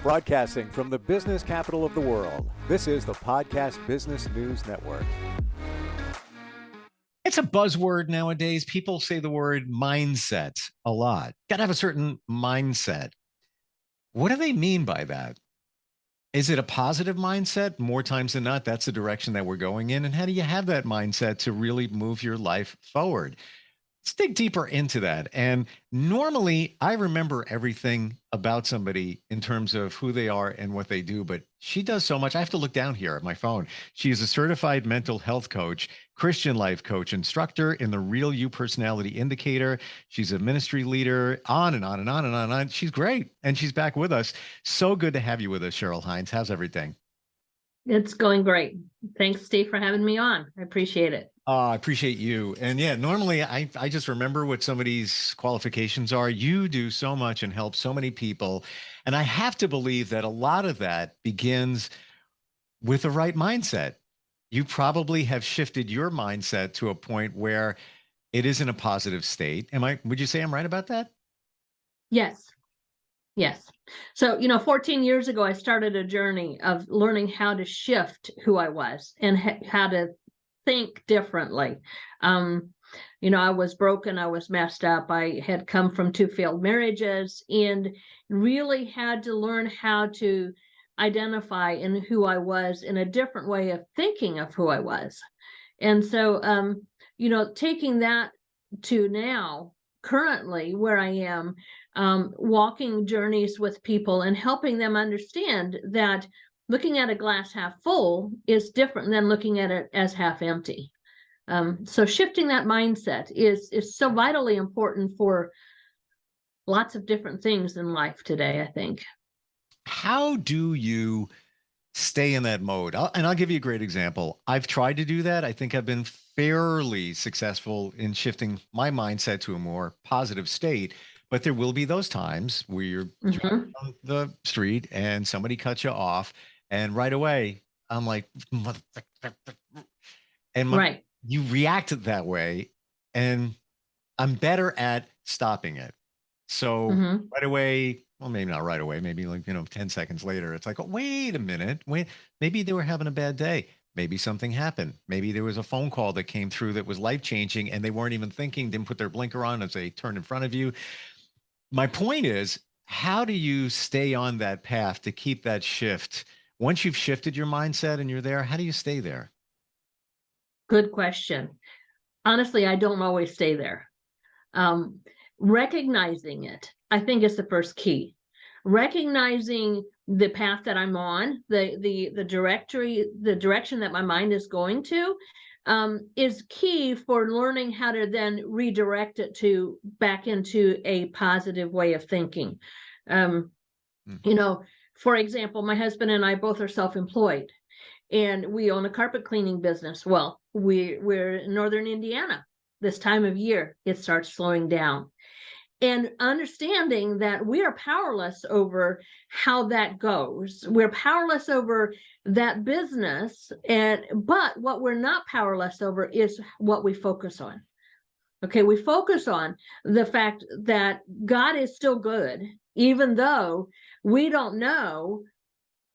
Broadcasting from the business capital of the world, this is the Podcast Business News Network. It's a buzzword nowadays. People say the word mindset a lot. Got to have a certain mindset. What do they mean by that? Is it a positive mindset? More times than not, that's the direction that we're going in. And how do you have that mindset to really move your life forward? Let's dig deeper into that. And normally, I remember everything about somebody in terms of who they are and what they do, but she does so much. I have to look down here at my phone. She is a certified mental health coach, Christian life coach, instructor in the Real You Personality Indicator. She's a ministry leader, on and on and on and on and on. She's great. And she's back with us. So good to have you with us, Cheryl Hines. How's everything? It's going great. Thanks, Steve, for having me on. I appreciate it. I appreciate you. And yeah, normally I just remember what somebody's qualifications are. You do so much and help so many people. And I have to believe that a lot of that begins with the right mindset. You probably have shifted your mindset to a point where it is in a positive state. Would you say I'm right about that? Yes. Yes. So, 14 years ago, I started a journey of learning how to shift who I was and how to think differently. I was broken. I was messed up. I had come from 2 failed marriages and really had to learn how to identify in who I was in a different way of thinking of who I was. And so, taking that to now, currently where I am, walking journeys with people and helping them understand that looking at a glass half full is different than looking at it as half empty. So shifting that mindset is so vitally important for lots of different things in life today, I think. How do you stay in that mode? I'll give you a great example. I've tried to do that. I think I've been fairly successful in shifting my mindset to a more positive state. But there will be those times where you're driving on the street and somebody cuts you off. And right away, I'm like, right. You react that way. And I'm better at stopping it. So right away, well, maybe not right away, maybe 10 seconds later, it's like, oh, wait a minute. Maybe they were having a bad day. Maybe something happened. Maybe there was a phone call that came through that was life-changing and they weren't even thinking, didn't put their blinker on as they turned in front of you. My point is, how do you stay on that path to keep that shift? Once you've shifted your mindset and you're there, how do you stay there? Good question. Honestly, I don't always stay there. Recognizing it, I think, is the first key. Recognizing the path that I'm on, the direction that my mind is going to, is key for learning how to then redirect it back into a positive way of thinking. For example, my husband and I both are self-employed, and we own a carpet cleaning business. Well, we're in northern Indiana. This time of year, it starts slowing down. And understanding that we are powerless over how that goes. We're powerless over that business, but what we're not powerless over is what we focus on. Okay, we focus on the fact that God is still good, even though we don't know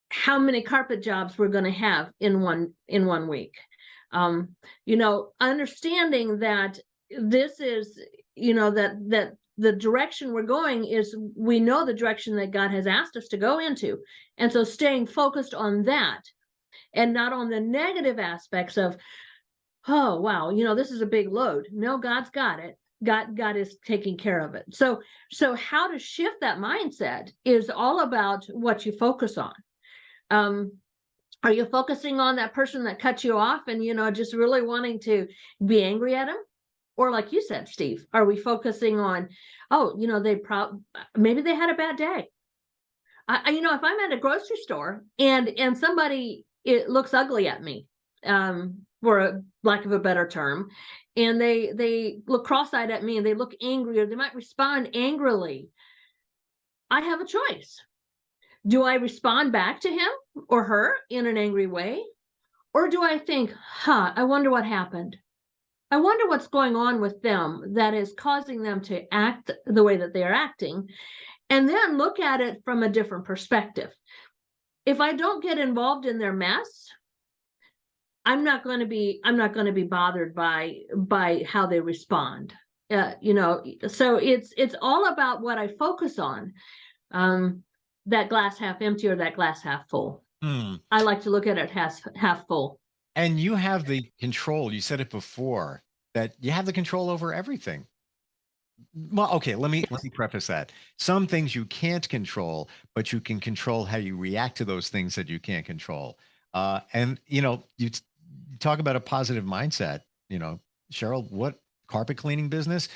how many carpet jobs we're going to have in one week. Understanding that this is, that the direction we're going is, we know the direction that God has asked us to go into. And so staying focused on that and not on the negative aspects of, oh, wow, this is a big load. No, God's got it. God is taking care of it. So how to shift that mindset is all about what you focus on. Are you focusing on that person that cut you off and, just really wanting to be angry at him? Or like you said, Steve, are we focusing on, maybe they had a bad day. If I'm at a grocery store and somebody, it looks ugly at me, for a lack of a better term, and they look cross-eyed at me and they look angry, or they might respond angrily, I have a choice. Do I respond back to him or her in an angry way? Or do I think, I wonder what happened? I wonder what's going on with them that is causing them to act the way that they are acting. and then look at it from a different perspective. If I don't get involved in their mess, I'm not going to be bothered by how they respond. So it's all about what I focus on. That glass half empty or that glass half full. I like to look at it as half full. And you have the control. You said it before that you have the control over everything. Well, okay, let me preface that. Some things you can't control, but you can control how you react to those things that you can't control. And you talk about a positive mindset. Cheryl, what carpet cleaning business?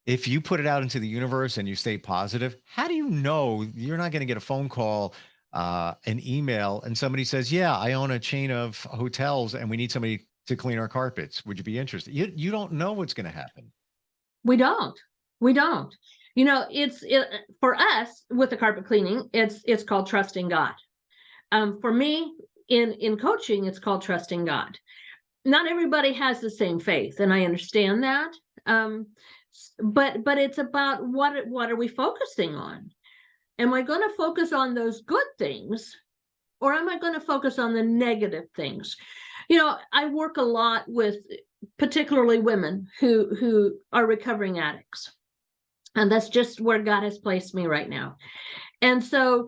If you put it out into the universe and you stay positive, how do you know you're not going to get a phone call, an email, and somebody says, "Yeah, I own a chain of hotels, and we need somebody to clean our carpets. Would you be interested?" You don't know what's going to happen. We don't. It's for us with the carpet cleaning. It's called trusting God. For me, in coaching, it's called trusting God. Not everybody has the same faith, and I understand that. But it's about what are we focusing on? Am I going to focus on those good things, or am I going to focus on the negative things? I work a lot with particularly women who are recovering addicts, and that's just where God has placed me right now. And so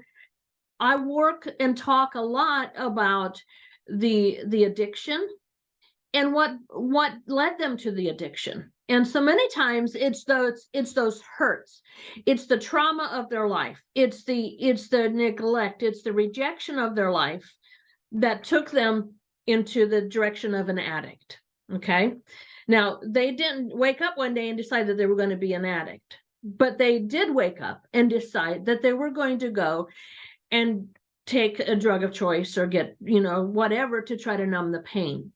I work and talk a lot about the addiction and what led them to the addiction. And so many times it's those hurts, it's the trauma of their life, it's the neglect, it's the rejection of their life that took them into the direction of an addict. Okay, now they didn't wake up one day and decide that they were going to be an addict, but they did wake up and decide that they were going to go and take a drug of choice or get whatever to try to numb the pain.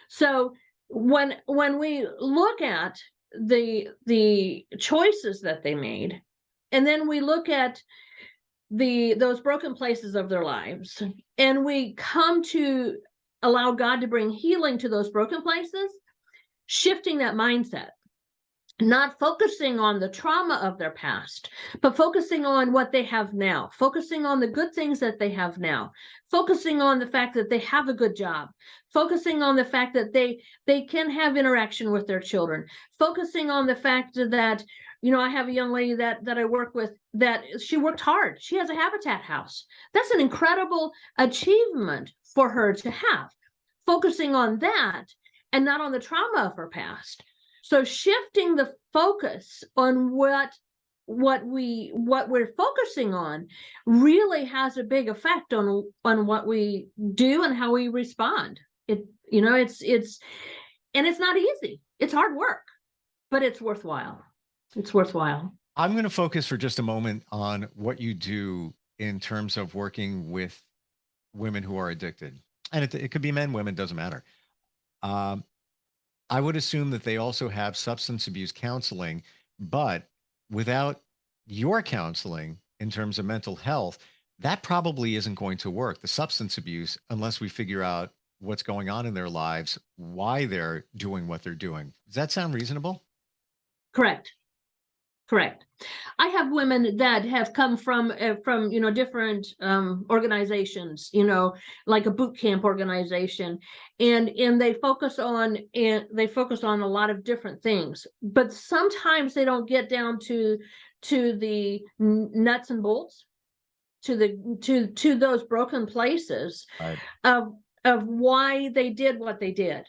So when we look at the choices that they made, and then we look at those broken places of their lives, and we come to allow God to bring healing to those broken places, shifting that mindset, not focusing on the trauma of their past, but focusing on what they have now, focusing on the good things that they have now, focusing on the fact that they have a good job, focusing on the fact that they can have interaction with their children, focusing on the fact that I have a young lady that I work with that she worked hard. She has a Habitat house. That's an incredible achievement for her to have. Focusing on that and not on the trauma of her past. So shifting the focus on what we're focusing on really has a big effect on what we do and how we respond. It's not easy. It's hard work, but it's worthwhile. It's worthwhile. I'm going to focus for just a moment on what you do in terms of working with women who are addicted. And it could be men, women, doesn't matter. I would assume that they also have substance abuse counseling, but without your counseling in terms of mental health, that probably isn't going to work. The substance abuse, unless we figure out what's going on in their lives, why they're doing what they're doing. Does that sound reasonable? Correct. I have women that have come from different organizations, like a boot camp organization, and they focus on a lot of different things, but sometimes they don't get down to the nuts and bolts, to those broken places, right, of why they did what they did.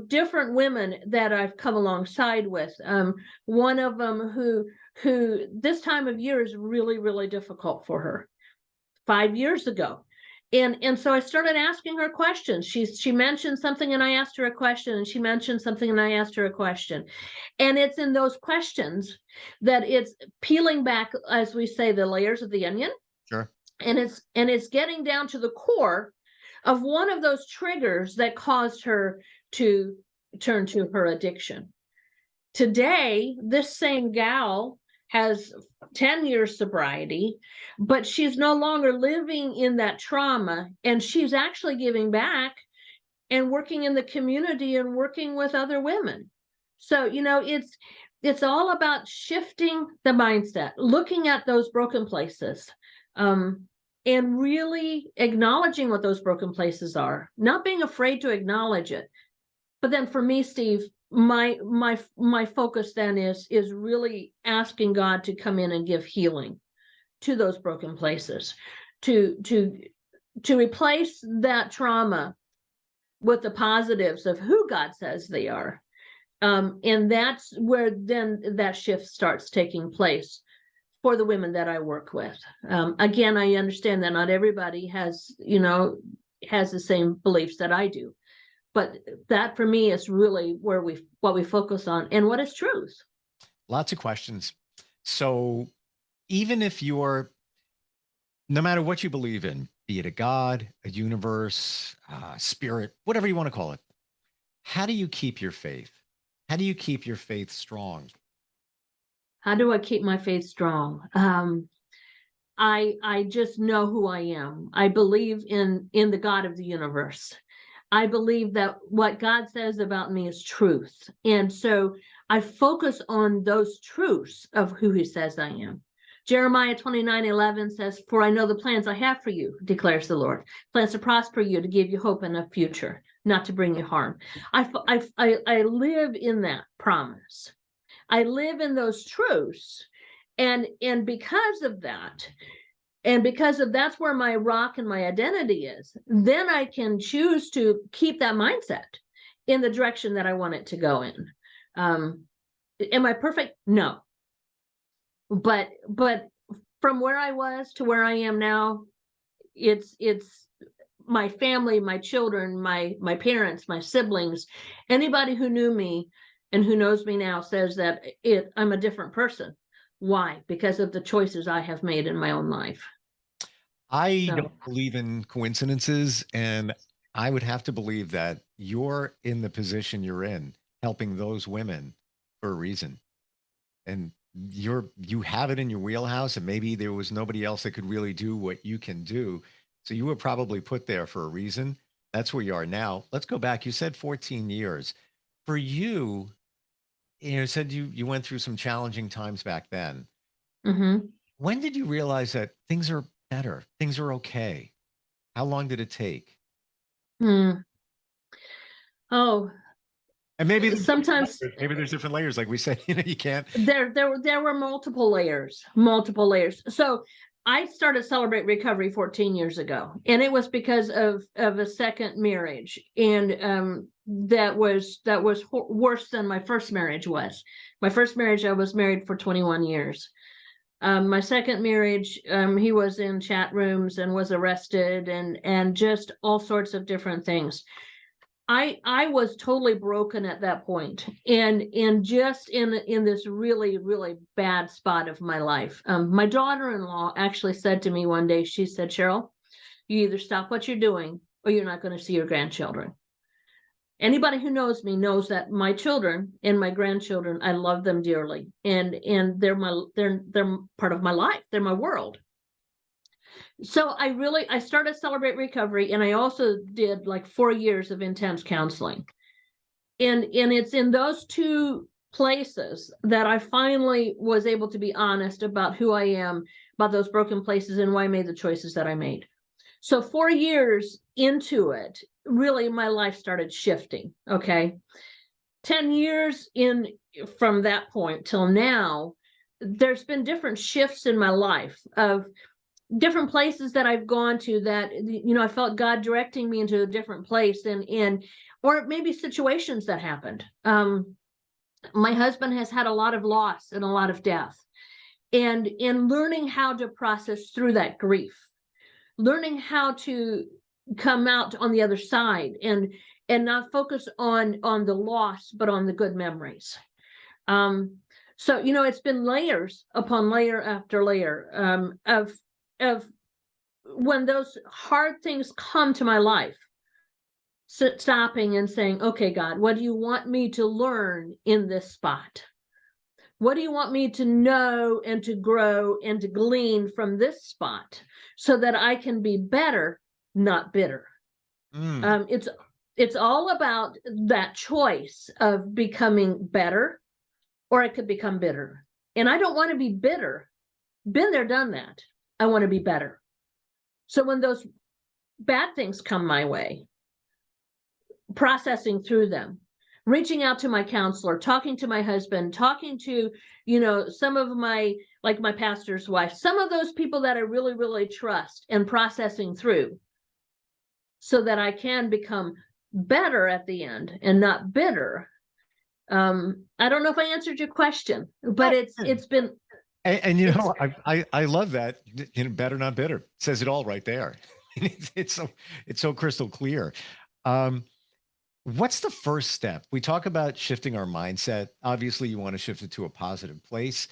Different women that I've come alongside with. One of them who this time of year is really, really difficult for her. 5 years ago. And so I started asking her questions. She mentioned something and I asked her a question, and she mentioned something and I asked her a question. And it's in those questions that it's peeling back, as we say, the layers of the onion. Sure. And it's getting down to the core of one of those triggers that caused her to turn to her addiction. Today, this same gal has 10 years sobriety, but she's no longer living in that trauma, and she's actually giving back and working in the community and working with other women. So, it's all about shifting the mindset, looking at those broken places, and really acknowledging what those broken places are, not being afraid to acknowledge it. But then for me, Steve, my focus then is really asking God to come in and give healing to those broken places, to replace that trauma with the positives of who God says they are. And that's where then that shift starts taking place for the women that I work with. Again, I understand that not everybody has the same beliefs that I do, but that for me is really where what we focus on and what is truth. Lots of questions. So even if you're, no matter what you believe in, be it a God, a universe, spirit, whatever you want to call it, how do you keep your faith? How do you keep your faith strong? How do I keep my faith strong? I just know who I am. I believe in the God of the universe. I believe that what God says about me is truth. And so I focus on those truths of who he says I am. Jeremiah 29:11 says, "For I know the plans I have for you, declares the Lord, plans to prosper you, to give you hope and a future, not to bring you harm." I live in that promise. I live in those truths. And because of that, and because of that's where my rock and my identity is, then I can choose to keep that mindset in the direction that I want it to go in. Am I perfect? No. But from where I was to where I am now, it's my family, my children, my parents, my siblings, anybody who knew me and who knows me now says that I'm a different person. Why? Because of the choices I have made in my own life. I don't believe in coincidences, and I would have to believe that you're in the position you're in, helping those women for a reason. And you have it in your wheelhouse, and maybe there was nobody else that could really do what you can do. So you were probably put there for a reason. That's where you are now. Let's go back. You said 14 years. For you, you said you went through some challenging times back then. Mm-hmm. When did you realize that things are better? Things are okay? How long did it take? Oh, And maybe there's sometimes different layers, like we said. You can't. there were multiple layers. So I started Celebrate Recovery 14 years ago, and it was because of a second marriage, and that was worse than my first marriage was. My first marriage, I was married for 21 years. My second marriage, he was in chat rooms and was arrested, and just all sorts of different things. I was totally broken at that point, and just in this really, really bad spot of my life. My daughter-in-law actually said to me one day, she said, "Cheryl, you either stop what you're doing or you're not going to see your grandchildren." Anybody who knows me knows that my children and my grandchildren, I love them dearly, and they're part of my life. They're my world. So I started Celebrate Recovery, and I also did like 4 years of intense counseling. And it's in those two places that I finally was able to be honest about who I am, about those broken places, and why I made the choices that I made. So 4 years into it, really my life started shifting. Okay. 10 years in from that point till now, there's been different shifts in my life of different places that I've gone to that, I felt God directing me into a different place, and or maybe situations that happened. My husband has had a lot of loss and a lot of death, and in learning how to process through that grief, learning how to come out on the other side and not focus on the loss, but on the good memories. So it's been layers upon layer after layer, of when those hard things come to my life, stopping and saying, "Okay, God, what do you want me to learn in this spot? What do you want me to know and to grow and to glean from this spot so that I can be better, not bitter?" It's It's all about that choice of becoming better, or it could become bitter. And I don't want to be bitter. Been there, done that. I want to be better. So when those bad things come my way, processing through them, reaching out to my counselor, talking to my husband, talking to, some of my, like my pastor's wife, some of those people that I really, really trust, and processing through so that I can become better at the end and not bitter. I don't know if I answered your question, but it's been. And I love that. Better, not bitter. It says it all right there. It's so crystal clear. What's the first step? We talk about shifting our mindset. Obviously, you want to shift it to a positive place.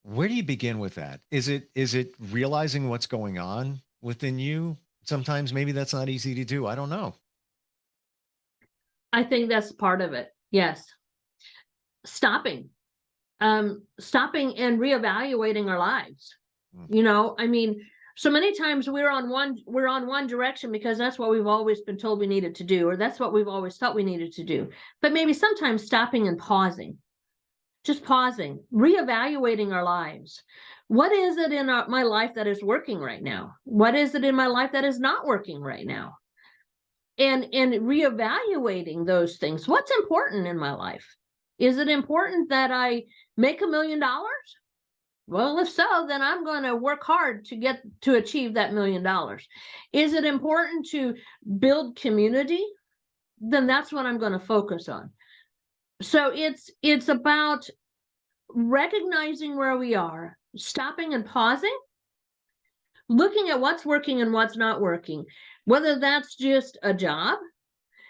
Where do you begin with that? Is it realizing what's going on within you? Sometimes maybe that's not easy to do. I don't know. I think that's part of it. Yes. Stopping and reevaluating our lives. I mean, so many times we're on one direction because that's what we've always been told we needed to do, or that's what we've always thought we needed to do. But maybe sometimes stopping and pausing, just pausing, reevaluating our lives. What is it in my life that is working right now? What is it in my life that is not working right now? And reevaluating those things. What's important in my life? Is it important that I make $1 million? Well, if so, then I'm going to work hard to achieve that $1 million. Is it important to build community? Then that's what I'm going to focus on. So it's about recognizing where we are, stopping and pausing, looking at what's working and what's not working, whether that's just a job,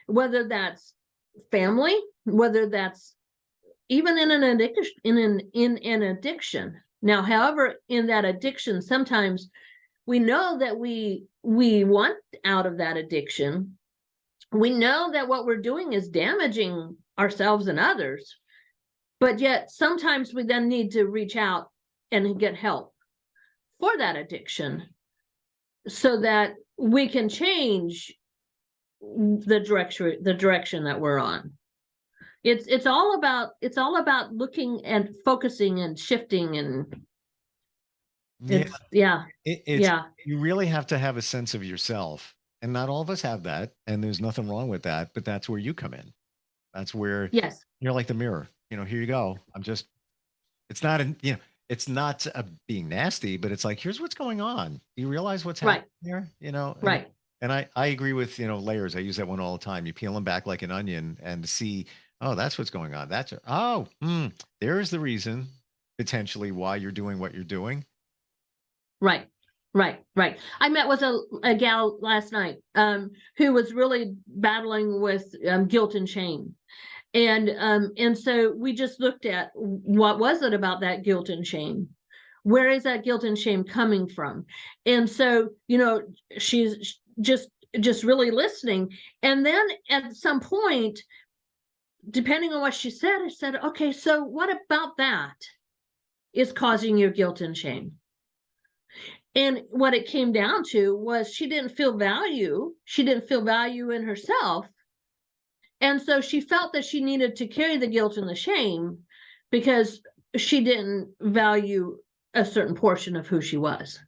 whether that's family, whether that's even in an addiction, in an addiction. Now, however, in that addiction, sometimes we know that we want out of that addiction. We know that what we're doing is damaging ourselves and others, but yet sometimes we then need to reach out and get help for that addiction so that we can change the direction that we're on. It's all about looking and focusing and shifting, and you really have to have a sense of yourself, and not all of us have that, and there's nothing wrong with that, but that's where you come in. That's where you're like the mirror. Here you go. It's not being nasty, but it's like, here's what's going on. You realize what's happening here, right. And I agree with, layers. I use that one all the time. You peel them back like an onion and see, oh, that's what's going on. There's the reason potentially why you're doing what you're doing. Right. I met with a gal last night who was really battling with guilt and shame. And so we just looked at what was it about that guilt and shame? Where is that guilt and shame coming from? And so, she's just really listening. And then at some point, depending on what she said, I said, okay, so what about that is causing your guilt and shame? And what it came down to was she didn't feel value. She didn't feel value in herself. And so she felt that she needed to carry the guilt and the shame because she didn't value a certain portion of who she was.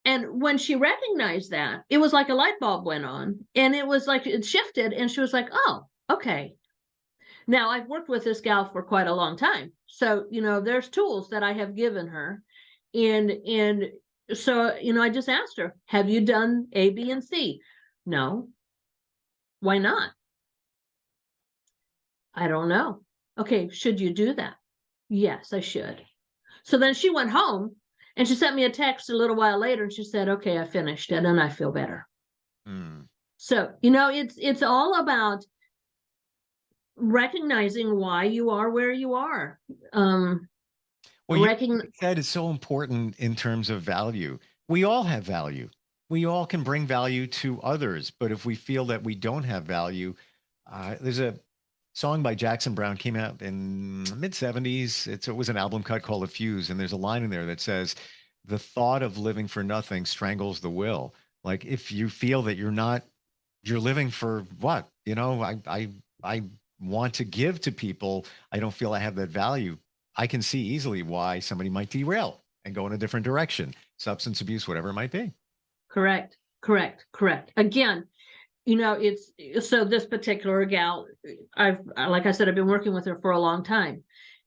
And when she recognized that, it was like a light bulb went on, and it was like it shifted, and she was like, oh, okay. Now, I've worked with this gal for quite a long time. So, there's tools that I have given her. And so, I just asked her, have you done A, B, and C? No. Why not? I don't know. Okay, should you do that? Yes, I should. So then she went home and she sent me a text a little while later and she said, okay, I finished it and I feel better. So, it's all about recognizing why you are where you are. That is so important in terms of value. We all have value. We all can bring value to others, but if we feel that we don't have value, there's a song by Jackson Browne came out in the mid-70s. It was an album cut called "A Fuse," and there's a line in there that says, "The thought of living for nothing strangles the will." Like if you feel that you're not you're living for what? I want to give to people. I don't feel I have that value. I can see easily why somebody might derail and go in a different direction, substance abuse, whatever it might be. Correct, correct, correct. Again, it's so this particular gal, like I said, I've been working with her for a long time,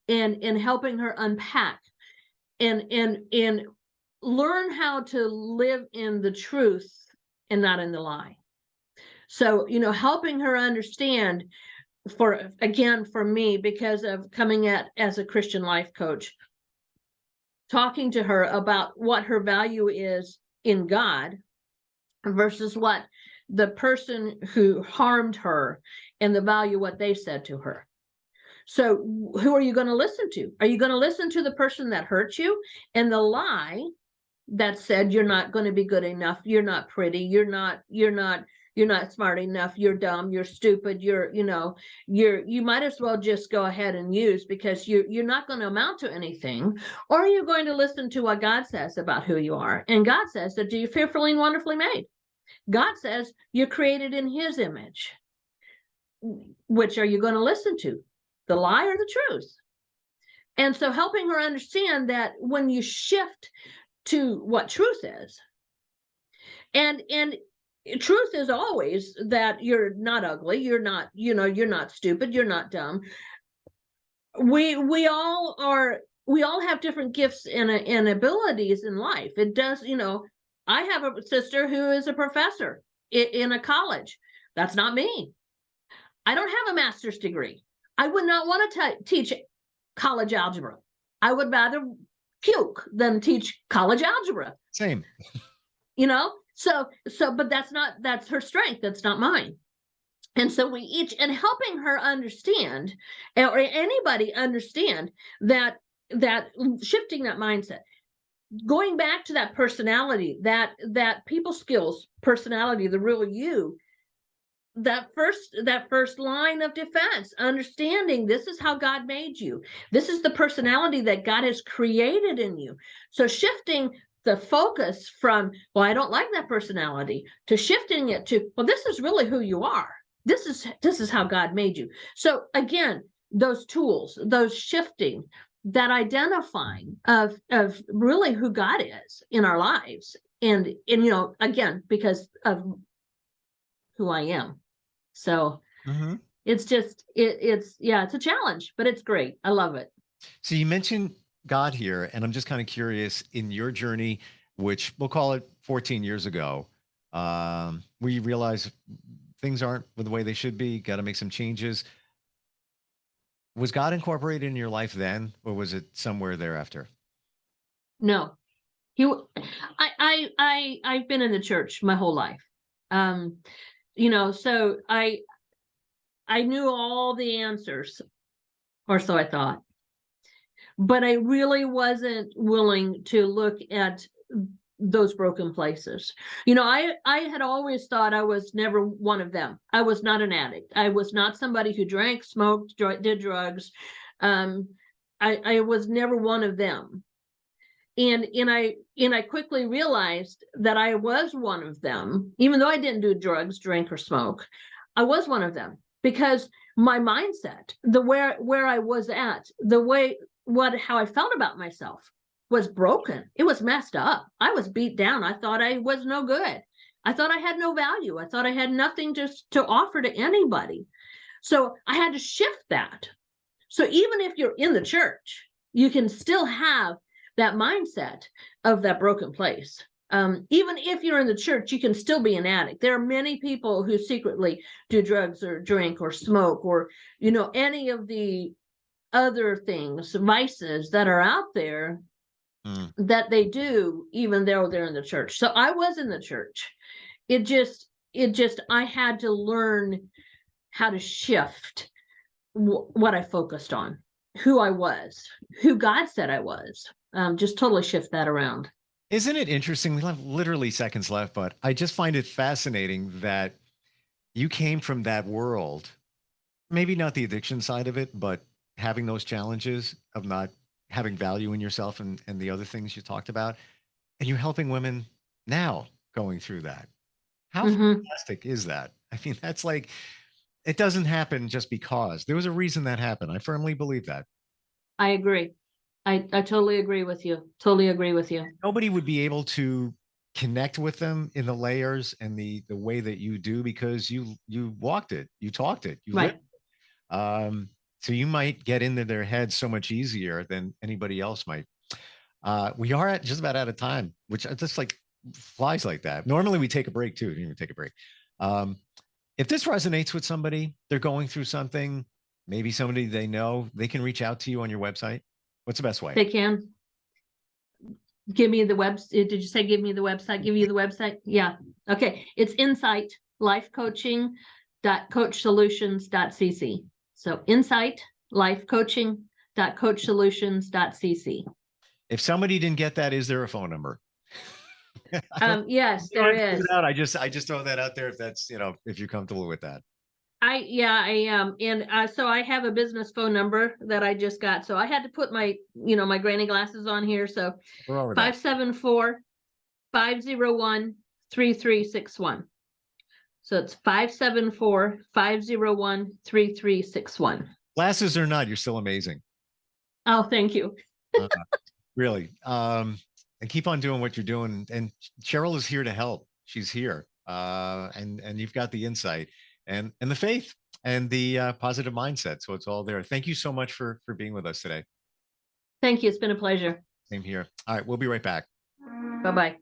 and helping her unpack and learn how to live in the truth and not in the lie. So, helping her understand, for me, because of coming at as a Christian life coach, talking to her about what her value is in God versus what the person who harmed her and the value what they said to her. So who are you going to listen to? Are you going to listen to the person that hurt you and the lie that said you're not going to be good enough, you're not pretty, you're not smart enough, you're dumb, you're stupid, you might as well just go ahead and use, because you're not going to amount to anything? Or are you going to listen to what God says about who you are? And God says that you're fearfully and wonderfully made. God says you're created in his image. Which are you going to listen to? The lie or the truth? And so helping her understand that when you shift to what truth is, and truth is always that you're not ugly, you're not stupid, you're not dumb. We all have different gifts and abilities in life. It does, I have a sister who is a professor in a college. That's not me. I don't have a master's degree. I would not want to teach college algebra. I would rather puke than teach college algebra. Same. But that's her strength. That's not mine. And so we each, and helping her understand, or anybody understand, that shifting that mindset, going back to that personality, that people skills personality, the real you, that first line of defense, understanding this is how God made you. This is the personality that God has created in you. So shifting the focus from, well, I don't like that personality, to shifting it to, well, this is really who you are. This is how God made you. So again, those tools, those shifting, that identifying of really who God is in our lives. And again, because of who I am. So it's just, it's a challenge, but it's great. I love it. So you mentioned God here, and I'm just kind of curious, in your journey, which we'll call it 14 years ago, where you realize things aren't the way they should be, got to make some changes. Was God incorporated in your life then, or was it somewhere thereafter? No, I've been in the church my whole life. So I knew all the answers, or so I thought, but I really wasn't willing to look at those broken places. I had always thought I was never one of them. I was not an addict. I was not somebody who drank, smoked, did drugs. I was never one of them. And I quickly realized that I was one of them, even though I didn't do drugs, drink, or smoke. I was one of them because my mindset, where I was at, how I felt about myself was broken. It was messed up. I was beat down. I thought I was no good. I thought I had no value. I thought I had nothing to offer to anybody. So I had to shift that. So even if you're in the church, you can still have that mindset of that broken place. Even if you're in the church, you can still be an addict. There are many people who secretly do drugs or drink or smoke or, any of the other things, vices that are out there that they do, even though they're in the church. So I was in the church. I had to learn how to shift what I focused on, who I was, who God said I was. Just totally shift that around. Isn't it interesting? We have literally seconds left, but I just find it fascinating that you came from that world, maybe not the addiction side of it, but having those challenges of not having value in yourself and the other things you talked about. And you're helping women now going through that. How fantastic is that? I mean, that's like, it doesn't happen just because. There was a reason that happened. I firmly believe that. I agree. I totally agree with you. Totally agree with you. Nobody would be able to connect with them in the layers and the way that you do, because you walked it, you talked it, you lived. Right. So you might get into their heads so much easier than anybody else might. We are at just about out of time, which just like flies like that. Normally we take a break too. We didn't even take a break. If this resonates with somebody, they're going through something, maybe somebody they know, they can reach out to you on your website. What's the best way? They can. Give me the website. Did you say give me the website? Give you the website? Yeah. Okay. It's Insight Life Coaching.coachsolutions.cc. So Insight Life Coaching.coachsolutions.cc. If somebody didn't get that, is there a phone number? Yes, there is. I just throw that out there if that's, if you're comfortable with that. I am. And so I have a business phone number that I just got. So I had to put my, my granny glasses on here. So 574-501-3361. So it's 574-501-3361. Glasses or not, you're still amazing. Oh, thank you. Really. And keep on doing what you're doing. And Cheryl is here to help. She's here. And you've got the insight and the faith and the positive mindset. So it's all there. Thank you so much for being with us today. Thank you. It's been a pleasure. Same here. All right. We'll be right back. Bye-bye.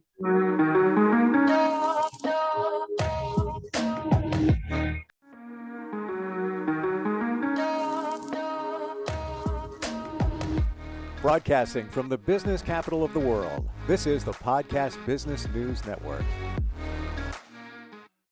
Broadcasting from the business capital of the world, this is the Podcast Business News Network.